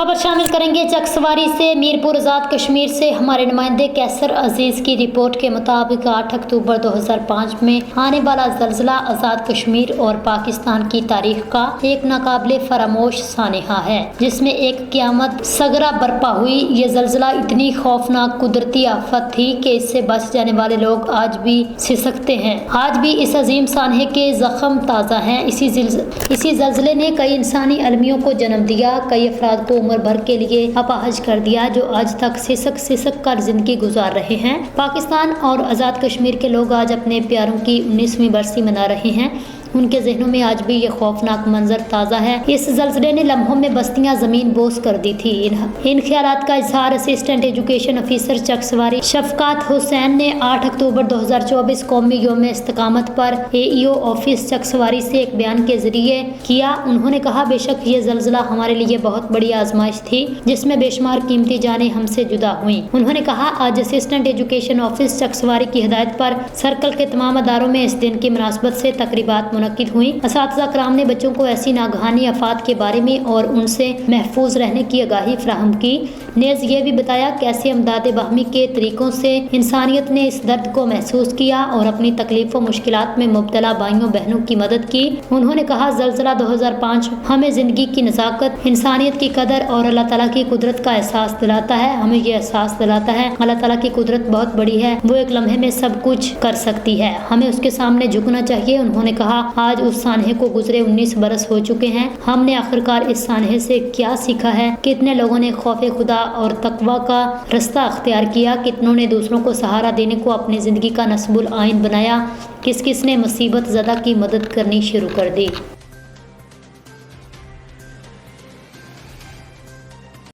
खबर शामिल करेंगे चकसवारी से। मीरपुर आज़ाद कश्मीर से हमारे नुमाइंदे कैसर अजीज की रिपोर्ट के मुताबिक 8 अक्टूबर 2005 में आने वाला जल्जला आज़ाद कश्मीर और पाकिस्तान की तारीख का एक नाकाबिले फरामोश सानहा है, जिसमें एक क़यामत सगरा बरपा हुई। ये जल्जला इतनी खौफनाक कुदरती आफत थी कि इससे बच जाने वाले लोग आज भी सिसकते हैं। आज भी इस अजीम सानहे के जख्म ताज़ा हैं। इसी जल्जले ने कई इंसानी अलमियों को जन्म दिया, कई अफराद को उम्र भर के लिए अपाहज कर दिया, जो आज तक सिसक कर जिंदगी गुजार रहे हैं। पाकिस्तान और आज़ाद कश्मीर के लोग आज अपने प्यारों की 19वीं बरसी मना रहे हैं। उनके जहनों में आज भी ये खौफनाक मंजर ताज़ा है। इस जल्जले ने लम्हों में बस्तियां ज़मीन बोस कर दी थी। इन ख्यालात का इजहार assistant education officer Chakswari Shafqat Hussain ने 8 अक्टूबर 2024 कौमी यौम इस्तकामत पर AEO ऑफिस चकसवारी से एक बयान के जरिए किया। उन्होंने कहा, बेशक ये जल्जला हमारे लिए बहुत बड़ी आजमाइश थी, जिसमें बेशुमार कीमती जानें हमसे जुदा हुई। उन्होंने कहा, आज असिस्टेंट एजुकेशन ऑफिस चकसवारी की हिदायत पर सर्कल के तमाम अदारों में इस दिन की मुनासबत से तकरीबात मुनक्किद हुई। असातिज़ा कराम ने बच्चों को ऐसी नागहानी आफात के बारे में और उनसे महफूज रहने की आगाही फराहम की। नेज़ ये भी बताया कैसे अमदाद बाहमी के तरीकों से इंसानियत ने इस दर्द को महसूस किया और अपनी तकलीफ व मुश्किलात में मुब्तला भाइयों बहनों की मदद की। उन्होंने कहा, जल्जला 2005 हमें जिंदगी की नज़ाकत, इंसानियत की कदर और अल्लाह ताला की कुदरत का एहसास दिलाता है। हमें ये एहसास दिलाता है अल्लाह ताला की कुदरत बहुत बड़ी है, वो एक लम्हे में सब कुछ कर सकती है, हमें उसके सामने झुकना चाहिए। उन्होंने कहा, आज उस सानहे को गुजरे 19 बरस हो चुके हैं। हमने आखिरकार इस सानहे से क्या सीखा है? कितने लोगों ने खौफे खुदा और तकवा का रास्ता अख्तियार किया? कितनों ने दूसरों को सहारा देने को अपनी ज़िंदगी का नस्बुल आइन बनाया? किस किस ने मुसीबत ज़दा की मदद करनी शुरू कर दी?